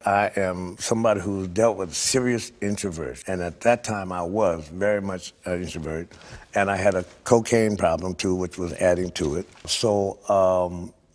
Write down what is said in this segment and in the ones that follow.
I am somebody who dealt with serious introverts, and at that time I was very much an introvert, and I had a cocaine problem too, which was adding to it. So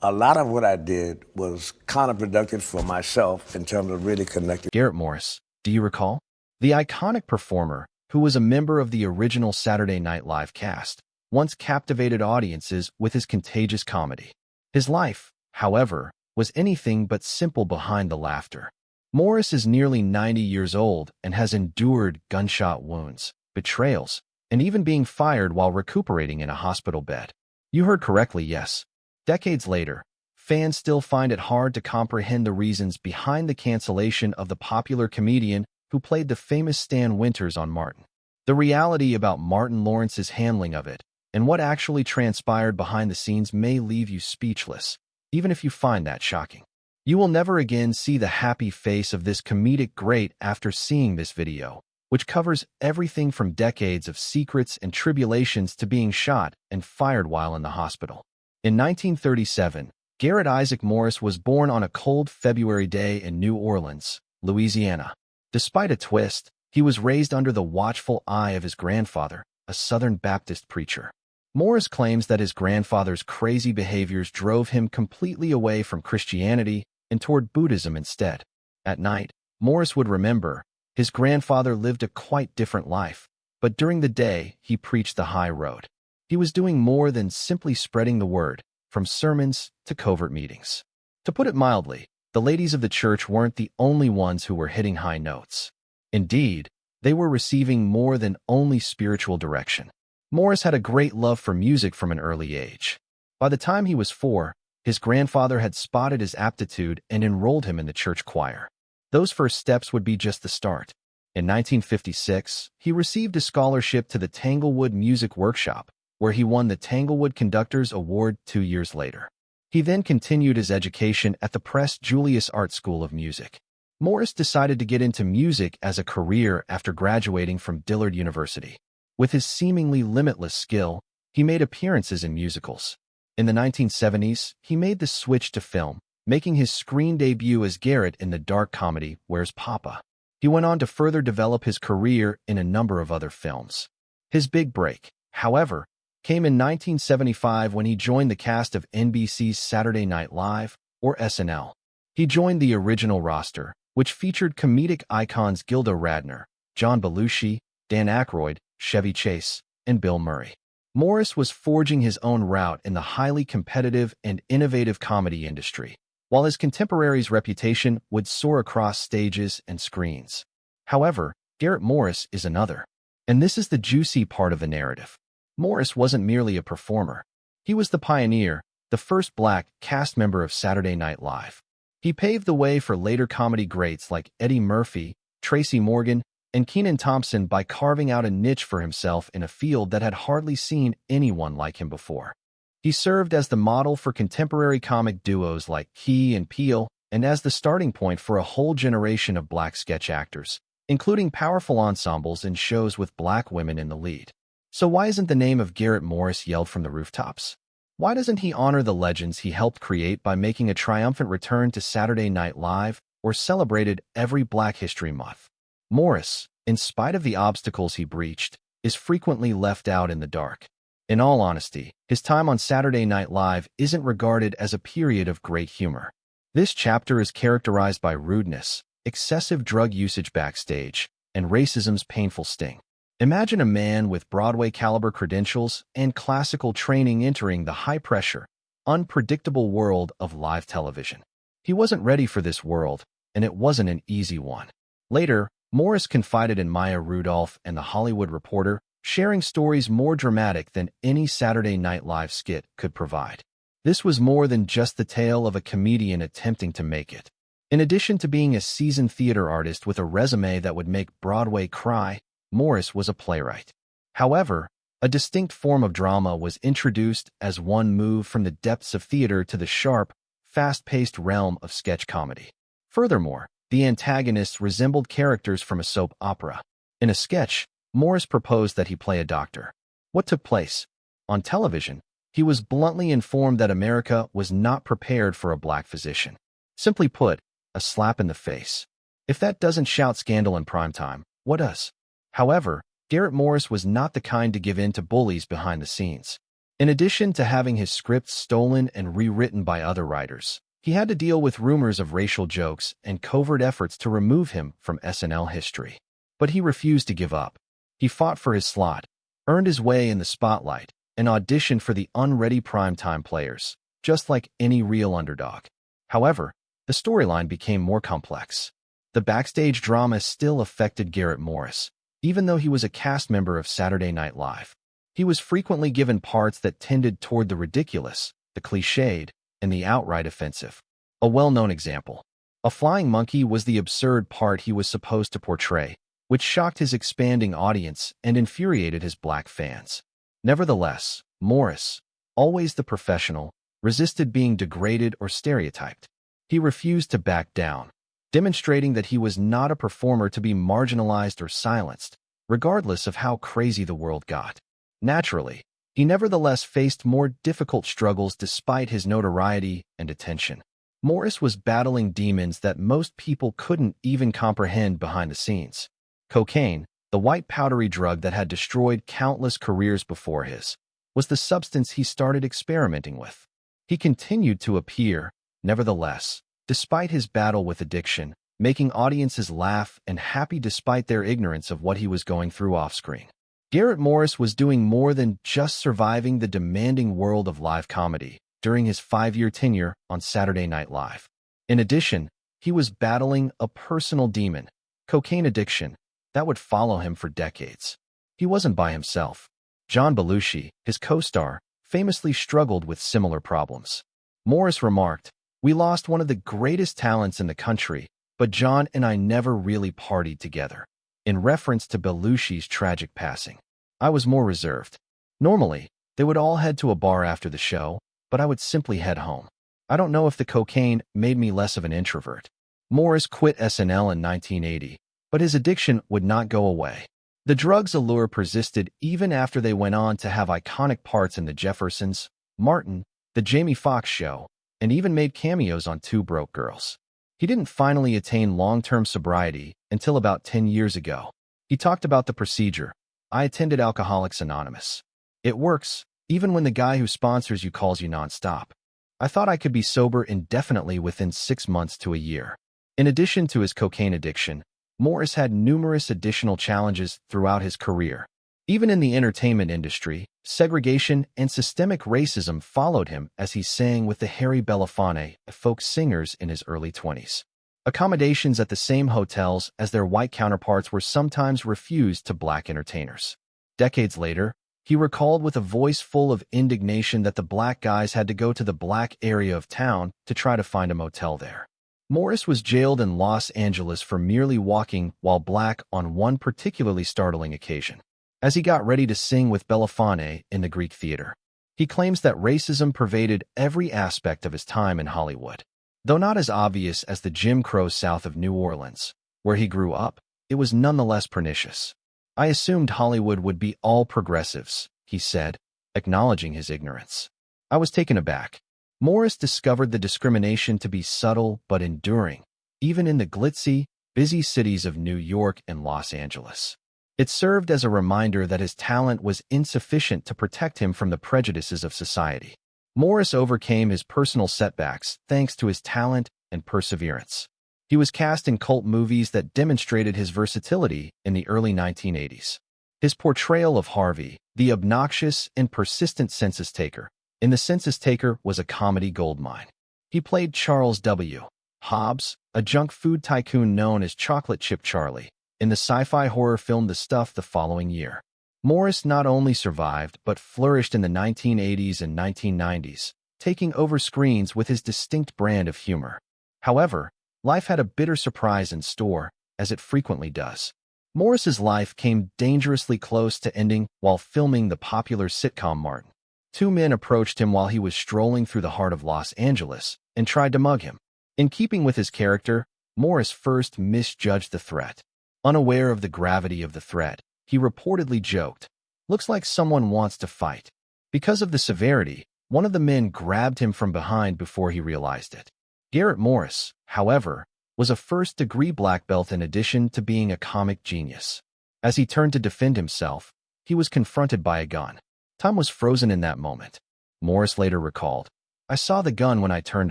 a lot of what I did was counterproductive for myself in terms of really connecting. Garrett Morris, do you recall? The iconic performer, who was a member of the original Saturday Night Live cast, once captivated audiences with his contagious comedy. His life, however, was anything but simple behind the laughter. Morris is nearly 90 years old and has endured gunshot wounds, betrayals, and even being fired while recuperating in a hospital bed. You heard correctly, yes. Decades later, fans still find it hard to comprehend the reasons behind the cancellation of the popular comedian who played the famous Stan Winters on Martin. The reality about Martin Lawrence's handling of it and what actually transpired behind the scenes may leave you speechless, even if you find that shocking. You will never again see the happy face of this comedic great after seeing this video, which covers everything from decades of secrets and tribulations to being shot and fired while in the hospital. In 1937, Garrett Isaac Morris was born on a cold February day in New Orleans, Louisiana. Despite a twist, he was raised under the watchful eye of his grandfather, a Southern Baptist preacher. Morris claims that his grandfather's crazy behaviors drove him completely away from Christianity and toward Buddhism instead. At night, Morris would remember, his grandfather lived a quite different life, but during the day, he preached the high road. He was doing more than simply spreading the word, from sermons to covert meetings. To put it mildly, the ladies of the church weren't the only ones who were hitting high notes. Indeed, they were receiving more than only spiritual direction. Morris had a great love for music from an early age. By the time he was 4, his grandfather had spotted his aptitude and enrolled him in the church choir. Those first steps would be just the start. In 1956, he received a scholarship to the Tanglewood Music Workshop, where he won the Tanglewood Conductors Award 2 years later. He then continued his education at the Press Julius Art School of Music. Morris decided to get into music as a career after graduating from Dillard University. With his seemingly limitless skill, he made appearances in musicals. In the 1970s, he made the switch to film, making his screen debut as Garrett in the dark comedy Where's Papa? He went on to further develop his career in a number of other films. His big break, however, came in 1975 when he joined the cast of NBC's Saturday Night Live, or SNL. He joined the original roster, which featured comedic icons Gilda Radner, John Belushi, Dan Aykroyd, Chevy Chase, and Bill Murray. Morris was forging his own route in the highly competitive and innovative comedy industry, while his contemporaries' reputation would soar across stages and screens. However, Garrett Morris is another. And this is the juicy part of the narrative. Morris wasn't merely a performer. He was the pioneer, the first black cast member of Saturday Night Live. He paved the way for later comedy greats like Eddie Murphy, Tracy Morgan, and Kenan Thompson by carving out a niche for himself in a field that had hardly seen anyone like him before. He served as the model for contemporary comic duos like Key and Peele, and as the starting point for a whole generation of black sketch actors, including powerful ensembles and shows with black women in the lead. So why isn't the name of Garrett Morris yelled from the rooftops? Why doesn't he honor the legends he helped create by making a triumphant return to Saturday Night Live or celebrated every Black History Month? Morris, in spite of the obstacles he breached, is frequently left out in the dark. In all honesty, his time on Saturday Night Live isn't regarded as a period of great humor. This chapter is characterized by rudeness, excessive drug usage backstage, and racism's painful sting. Imagine a man with Broadway-caliber credentials and classical training entering the high-pressure, unpredictable world of live television. He wasn't ready for this world, and it wasn't an easy one. Later, Morris confided in Maya Rudolph and The Hollywood Reporter, sharing stories more dramatic than any Saturday Night Live skit could provide. This was more than just the tale of a comedian attempting to make it. In addition to being a seasoned theater artist with a resume that would make Broadway cry, Morris was a playwright. However, a distinct form of drama was introduced as one moved from the depths of theater to the sharp, fast-paced realm of sketch comedy. Furthermore, the antagonists resembled characters from a soap opera. In a sketch, Morris proposed that he play a doctor. What took place? On television, he was bluntly informed that America was not prepared for a black physician. Simply put, a slap in the face. If that doesn't shout scandal in primetime, what does? However, Garrett Morris was not the kind to give in to bullies behind the scenes. In addition to having his scripts stolen and rewritten by other writers, he had to deal with rumors of racial jokes and covert efforts to remove him from SNL history. But he refused to give up. He fought for his slot, earned his way in the spotlight, and auditioned for the unready primetime players, just like any real underdog. However, the storyline became more complex. The backstage drama still affected Garrett Morris, even though he was a cast member of Saturday Night Live. He was frequently given parts that tended toward the ridiculous, the cliched, and the outright offensive. A well-known example. A flying monkey was the absurd part he was supposed to portray, which shocked his expanding audience and infuriated his black fans. Nevertheless, Morris, always the professional, resisted being degraded or stereotyped. He refused to back down, demonstrating that he was not a performer to be marginalized or silenced, regardless of how crazy the world got. Naturally, he nevertheless faced more difficult struggles despite his notoriety and attention. Morris was battling demons that most people couldn't even comprehend behind the scenes. Cocaine, the white powdery drug that had destroyed countless careers before his, was the substance he started experimenting with. He continued to appear, nevertheless, despite his battle with addiction, making audiences laugh and happy despite their ignorance of what he was going through off-screen. Garrett Morris was doing more than just surviving the demanding world of live comedy during his 5-year tenure on Saturday Night Live. In addition, he was battling a personal demon, cocaine addiction, that would follow him for decades. He wasn't by himself. John Belushi, his co-star, famously struggled with similar problems. Morris remarked, "We lost one of the greatest talents in the country, but John and I never really partied together," in reference to Belushi's tragic passing. "I was more reserved. Normally, they would all head to a bar after the show, but I would simply head home. I don't know if the cocaine made me less of an introvert." Morris quit SNL in 1980, but his addiction would not go away. The drug's allure persisted even after they went on to have iconic parts in The Jeffersons, Martin, The Jamie Foxx Show, and even made cameos on Two Broke Girls. He didn't finally attain long-term sobriety until about 10 years ago. He talked about the procedure. "I attended Alcoholics Anonymous. It works, even when the guy who sponsors you calls you nonstop. I thought I could be sober indefinitely within 6 months to a year." In addition to his cocaine addiction, Morris had numerous additional challenges throughout his career. Even in the entertainment industry, segregation and systemic racism followed him as he sang with the Harry Belafonte folk singers in his early 20s. Accommodations at the same hotels as their white counterparts were sometimes refused to black entertainers. Decades later, he recalled with a voice full of indignation that the black guys had to go to the black area of town to try to find a motel there. Morris was jailed in Los Angeles for merely walking while black on one particularly startling occasion, as he got ready to sing with Belafonte in the Greek theater. He claims that racism pervaded every aspect of his time in Hollywood. Though not as obvious as the Jim Crow South of New Orleans, where he grew up, it was nonetheless pernicious. "I assumed Hollywood would be all progressives," he said, acknowledging his ignorance. "I was taken aback." Morris discovered the discrimination to be subtle but enduring, even in the glitzy, busy cities of New York and Los Angeles. It served as a reminder that his talent was insufficient to protect him from the prejudices of society. Morris overcame his personal setbacks thanks to his talent and perseverance. He was cast in cult movies that demonstrated his versatility in the early 1980s. His portrayal of Harvey, the obnoxious and persistent census taker, in The Census Taker was a comedy goldmine. He played Charles W. Hobbs, a junk food tycoon known as Chocolate Chip Charlie, in the sci-fi horror film The Stuff the following year. Morris not only survived but flourished in the 1980s and 1990s, taking over screens with his distinct brand of humor. However, life had a bitter surprise in store, as it frequently does. Morris's life came dangerously close to ending while filming the popular sitcom Martin. 2 men approached him while he was strolling through the heart of Los Angeles and tried to mug him. In keeping with his character, Morris first misjudged the threat. Unaware of the gravity of the threat, he reportedly joked, "Looks like someone wants to fight." Because of the severity, one of the men grabbed him from behind before he realized it. Garrett Morris, however, was a first-degree black belt in addition to being a comic genius. As he turned to defend himself, he was confronted by a gun. Time was frozen in that moment. Morris later recalled, "I saw the gun when I turned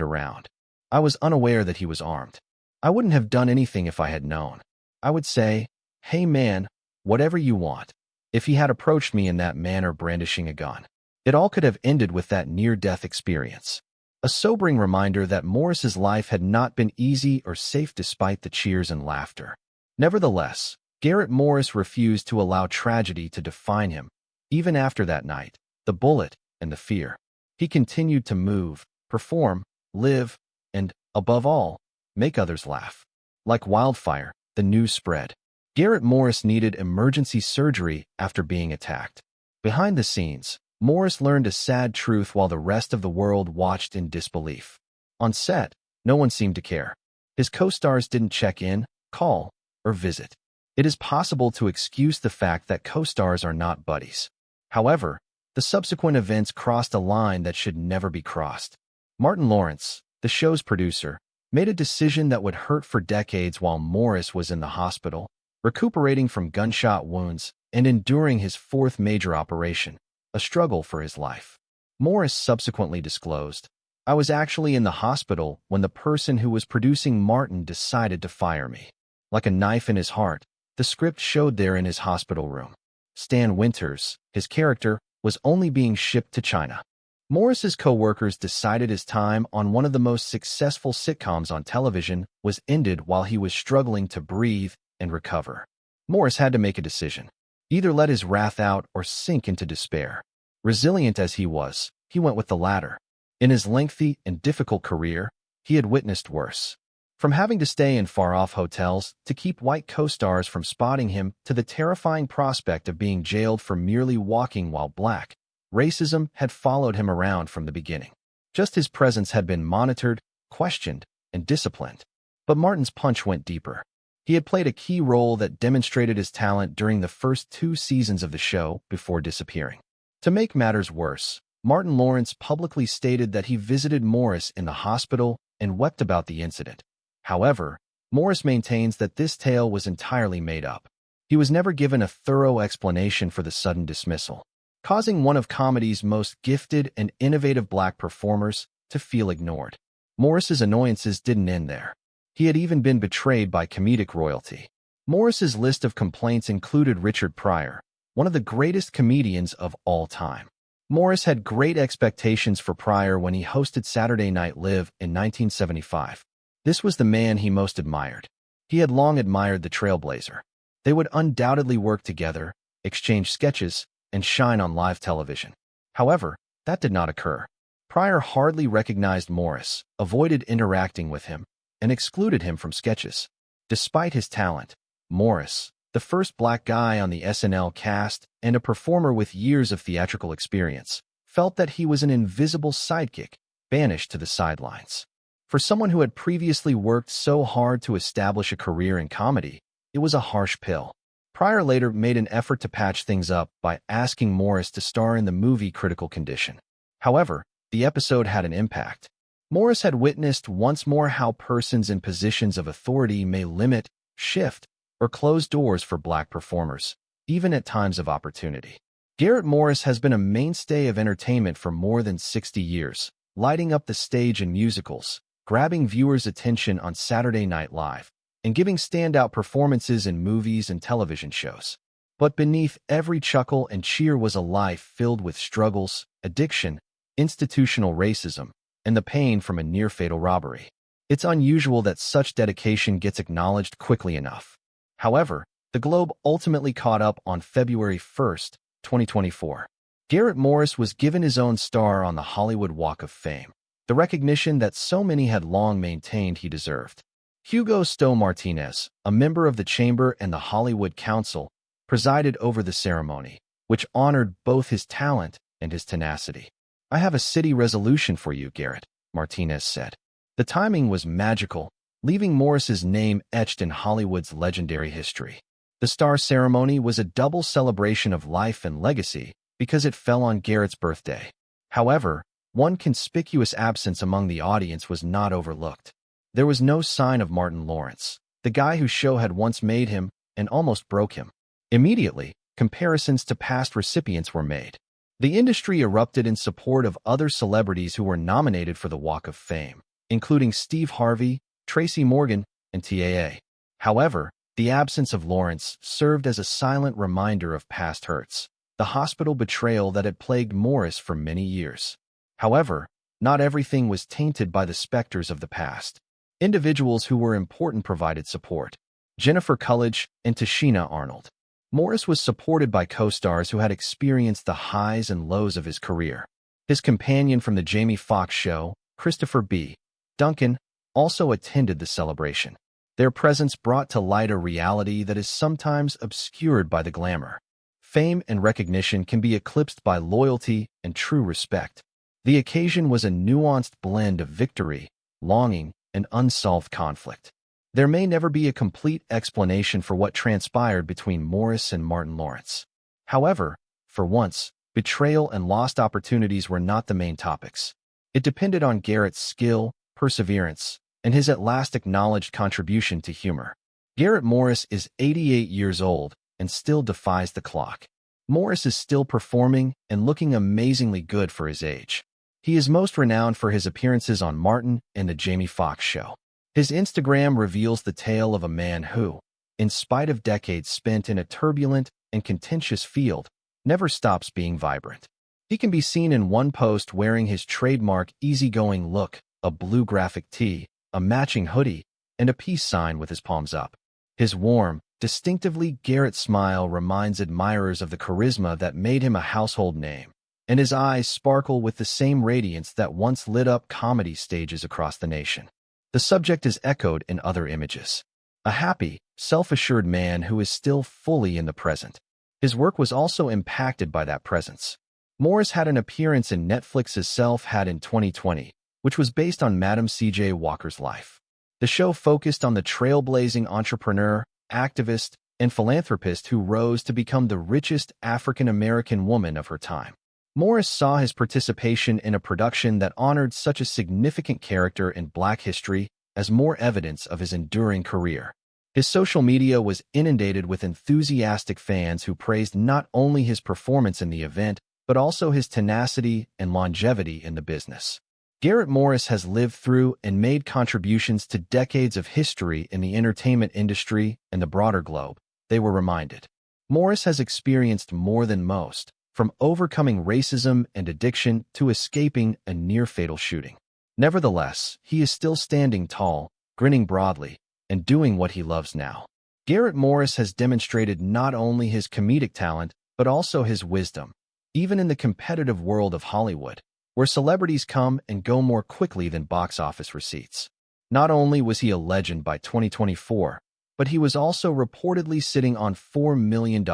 around. I was unaware that he was armed. I wouldn't have done anything if I had known. I would say, 'Hey man, whatever you want,' if he had approached me in that manner brandishing a gun." It all could have ended with that near-death experience. A sobering reminder that Morris's life had not been easy or safe despite the cheers and laughter. Nevertheless, Garrett Morris refused to allow tragedy to define him. Even after that night, the bullet, and the fear, he continued to move, perform, live, and, above all, make others laugh. Like wildfire, the news spread. Garrett Morris needed emergency surgery after being attacked. Behind the scenes, Morris learned a sad truth while the rest of the world watched in disbelief. On set, no one seemed to care. His co-stars didn't check in, call, or visit. It is possible to excuse the fact that co-stars are not buddies. However, the subsequent events crossed a line that should never be crossed. Martin Lawrence, the show's producer, made a decision that would hurt for decades while Morris was in the hospital, recuperating from gunshot wounds and enduring his fourth major operation, a struggle for his life. Morris subsequently disclosed, "I was actually in the hospital when the person who was producing Martin decided to fire me." Like a knife in his heart, the script showed there in his hospital room. Stan Winters, his character, was only being shipped to China. Morris's co-workers decided his time on one of the most successful sitcoms on television was ended while he was struggling to breathe and recover. Morris had to make a decision. Either let his wrath out or sink into despair. Resilient as he was, he went with the latter. In his lengthy and difficult career, he had witnessed worse. From having to stay in far-off hotels to keep white co-stars from spotting him to the terrifying prospect of being jailed for merely walking while black, racism had followed him around from the beginning. Just his presence had been monitored, questioned, and disciplined. But Martin's punch went deeper. He had played a key role that demonstrated his talent during the first 2 seasons of the show before disappearing. To make matters worse, Martin Lawrence publicly stated that he visited Morris in the hospital and wept about the incident. However, Morris maintains that this tale was entirely made up. He was never given a thorough explanation for the sudden dismissal, causing one of comedy's most gifted and innovative black performers to feel ignored. Morris's annoyances didn't end there. He had even been betrayed by comedic royalty. Morris's list of complaints included Richard Pryor, one of the greatest comedians of all time. Morris had great expectations for Pryor when he hosted Saturday Night Live in 1975. This was the man he most admired. He had long admired the trailblazer. They would undoubtedly work together, exchange sketches, and shine on live television. However, that did not occur. Pryor hardly recognized Morris, avoided interacting with him, and excluded him from sketches. Despite his talent, Morris, the first black guy on the SNL cast and a performer with years of theatrical experience, felt that he was an invisible sidekick, banished to the sidelines. For someone who had previously worked so hard to establish a career in comedy, it was a harsh pill. Pryor later made an effort to patch things up by asking Morris to star in the movie Critical Condition. However, the episode had an impact. Morris had witnessed once more how persons in positions of authority may limit, shift, or close doors for black performers, even at times of opportunity. Garrett Morris has been a mainstay of entertainment for more than 60 years, lighting up the stage in musicals, grabbing viewers' attention on Saturday Night Live, and giving standout performances in movies and television shows. But beneath every chuckle and cheer was a life filled with struggles, addiction, institutional racism, and the pain from a near-fatal robbery. It's unusual that such dedication gets acknowledged quickly enough. However, the Globe ultimately caught up on February 1st, 2024. Garrett Morris was given his own star on the Hollywood Walk of Fame, the recognition that so many had long maintained he deserved. Hugo Stowe Martinez, a member of the Chamber and the Hollywood Council, presided over the ceremony, which honored both his talent and his tenacity. "I have a city resolution for you, Garrett," Martinez said. The timing was magical, leaving Morris's name etched in Hollywood's legendary history. The star ceremony was a double celebration of life and legacy because it fell on Garrett's birthday. However, one conspicuous absence among the audience was not overlooked. There was no sign of Martin Lawrence, the guy whose show had once made him and almost broke him. Immediately, comparisons to past recipients were made. The industry erupted in support of other celebrities who were nominated for the Walk of Fame, including Steve Harvey, Tracy Morgan, and TAA. However, the absence of Lawrence served as a silent reminder of past hurts, the hospital betrayal that had plagued Morris for many years. However, not everything was tainted by the specters of the past. Individuals who were important provided support. Jennifer Coolidge and Tashina Arnold. Morris was supported by co-stars who had experienced the highs and lows of his career. His companion from The Jamie Foxx Show, Christopher B. Duncan, also attended the celebration. Their presence brought to light a reality that is sometimes obscured by the glamour. Fame and recognition can be eclipsed by loyalty and true respect. The occasion was a nuanced blend of victory, longing, and unsolved conflict. There may never be a complete explanation for what transpired between Morris and Martin Lawrence. However, for once, betrayal and lost opportunities were not the main topics. It depended on Garrett's skill, perseverance, and his at last acknowledged contribution to humor. Garrett Morris is 88 years old and still defies the clock. Morris is still performing and looking amazingly good for his age. He is most renowned for his appearances on Martin and The Jamie Foxx Show. His Instagram reveals the tale of a man who, in spite of decades spent in a turbulent and contentious field, never stops being vibrant. He can be seen in one post wearing his trademark easygoing look, a blue graphic tee, a matching hoodie, and a peace sign with his palms up. His warm, distinctively Garrett smile reminds admirers of the charisma that made him a household name, and his eyes sparkle with the same radiance that once lit up comedy stages across the nation. The subject is echoed in other images. A happy, self-assured man who is still fully in the present. His work was also impacted by that presence. Morris had an appearance in Netflix's Self Had in 2020, which was based on Madam C.J. Walker's life. The show focused on the trailblazing entrepreneur, activist, and philanthropist who rose to become the richest African-American woman of her time. Morris saw his participation in a production that honored such a significant character in Black history as more evidence of his enduring career. His social media was inundated with enthusiastic fans who praised not only his performance in the event, but also his tenacity and longevity in the business. Garrett Morris has lived through and made contributions to decades of history in the entertainment industry and the broader globe, they were reminded. Morris has experienced more than most, from overcoming racism and addiction to escaping a near-fatal shooting. Nevertheless, he is still standing tall, grinning broadly, and doing what he loves now. Garrett Morris has demonstrated not only his comedic talent, but also his wisdom, even in the competitive world of Hollywood, where celebrities come and go more quickly than box office receipts. Not only was he a legend by 2024, but he was also reportedly sitting on $4 million,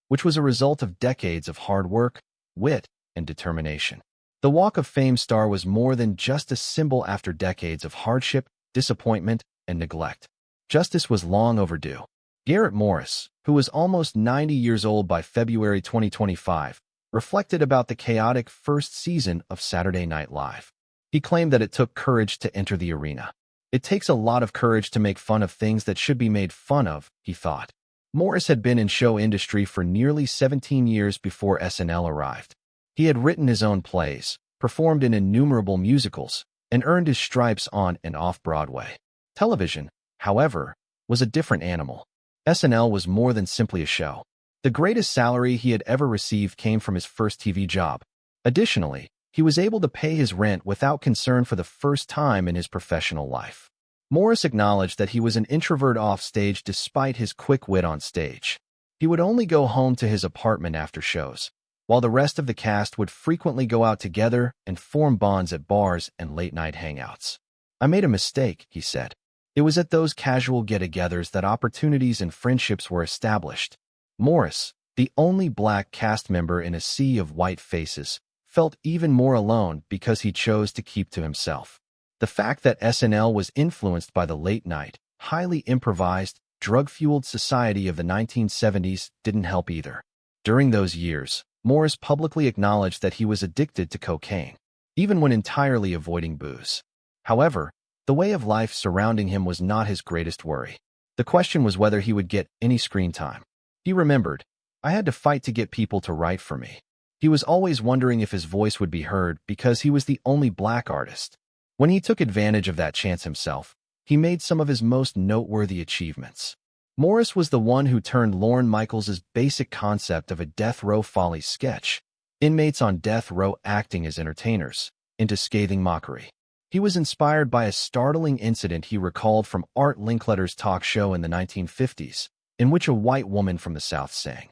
which was a result of decades of hard work, wit, and determination. The Walk of Fame star was more than just a symbol after decades of hardship, disappointment, and neglect. Justice was long overdue. Garrett Morris, who was almost 90 years old by February 2025, reflected about the chaotic first season of Saturday Night Live. He claimed that it took courage to enter the arena. It takes a lot of courage to make fun of things that should be made fun of, he thought. Morris had been in show industry for nearly 17 years before SNL arrived. He had written his own plays, performed in innumerable musicals, and earned his stripes on and off Broadway. Television, however, was a different animal. SNL was more than simply a show. The greatest salary he had ever received came from his first TV job. Additionally, he was able to pay his rent without concern for the first time in his professional life. Morris acknowledged that he was an introvert offstage despite his quick wit on stage. He would only go home to his apartment after shows, while the rest of the cast would frequently go out together and form bonds at bars and late-night hangouts. "I made a mistake," he said. "It was at those casual get-togethers that opportunities and friendships were established." Morris, the only Black cast member in a sea of white faces, felt even more alone because he chose to keep to himself. The fact that SNL was influenced by the late-night, highly improvised, drug-fueled society of the 1970s didn't help either. During those years, Morris publicly acknowledged that he was addicted to cocaine, even when entirely avoiding booze. However, The way of life surrounding him was not his greatest worry. The question was whether he would get any screen time. He remembered, "I had to fight to get people to write for me." He was always wondering if his voice would be heard because he was the only black artist. When he took advantage of that chance himself, he made some of his most noteworthy achievements. Morris was the one who turned Lorne Michaels's basic concept of a death row follies sketch, inmates on death row acting as entertainers, into scathing mockery. He was inspired by a startling incident he recalled from Art Linkletter's talk show in the 1950s, in which a white woman from the South sang,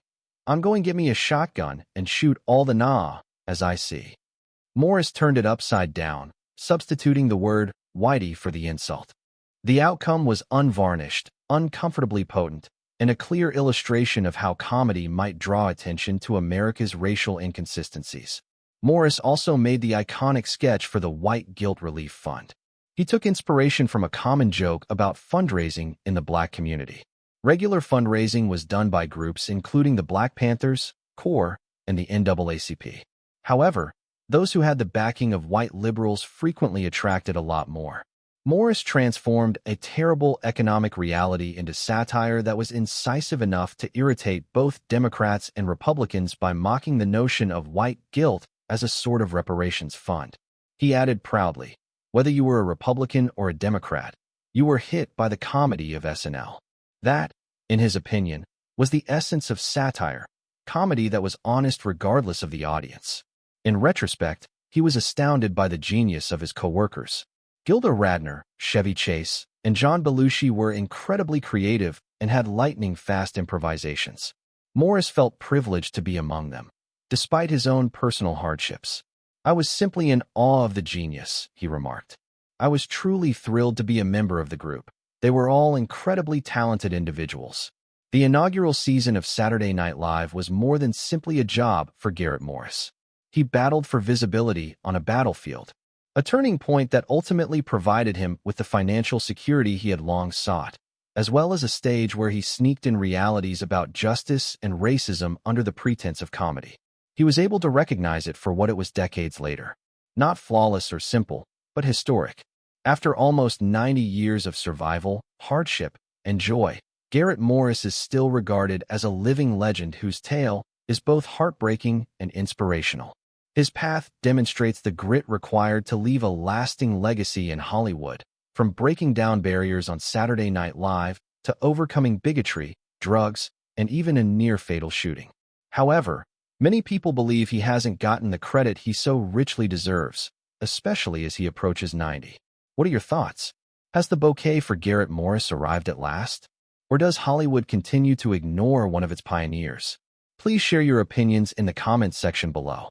"I'm going to get me a shotgun and shoot all the nah as I see." Morris turned it upside down, substituting the word whitey for the insult. The outcome was unvarnished, uncomfortably potent, and a clear illustration of how comedy might draw attention to America's racial inconsistencies. Morris also made the iconic sketch for the White Guilt Relief Fund. He took inspiration from a common joke about fundraising in the black community. Regular fundraising was done by groups including the Black Panthers, CORE, and the NAACP. However, those who had the backing of white liberals frequently attracted a lot more. Morris transformed a terrible economic reality into satire that was incisive enough to irritate both Democrats and Republicans by mocking the notion of white guilt as a sort of reparations fund. He added proudly, "Whether you were a Republican or a Democrat, you were hit by the comedy of SNL." That, in his opinion, was the essence of satire, comedy that was honest regardless of the audience. In retrospect, he was astounded by the genius of his co-workers. Gilda Radner, Chevy Chase, and John Belushi were incredibly creative and had lightning-fast improvisations. Morris felt privileged to be among them, despite his own personal hardships. "I was simply in awe of the genius," he remarked. "I was truly thrilled to be a member of the group. They were all incredibly talented individuals." The inaugural season of Saturday Night Live was more than simply a job for Garrett Morris. He battled for visibility on a battlefield, a turning point that ultimately provided him with the financial security he had long sought, as well as a stage where he sneaked in realities about justice and racism under the pretense of comedy. He was able to recognize it for what it was decades later. Not flawless or simple, but historic. After almost 90 years of survival, hardship, and joy, Garrett Morris is still regarded as a living legend whose tale is both heartbreaking and inspirational. His path demonstrates the grit required to leave a lasting legacy in Hollywood, from breaking down barriers on Saturday Night Live to overcoming bigotry, drugs, and even a near-fatal shooting. However, many people believe he hasn't gotten the credit he so richly deserves, especially as he approaches 90. What are your thoughts? Has the bouquet for Garrett Morris arrived at last? Or does Hollywood continue to ignore one of its pioneers? Please share your opinions in the comments section below.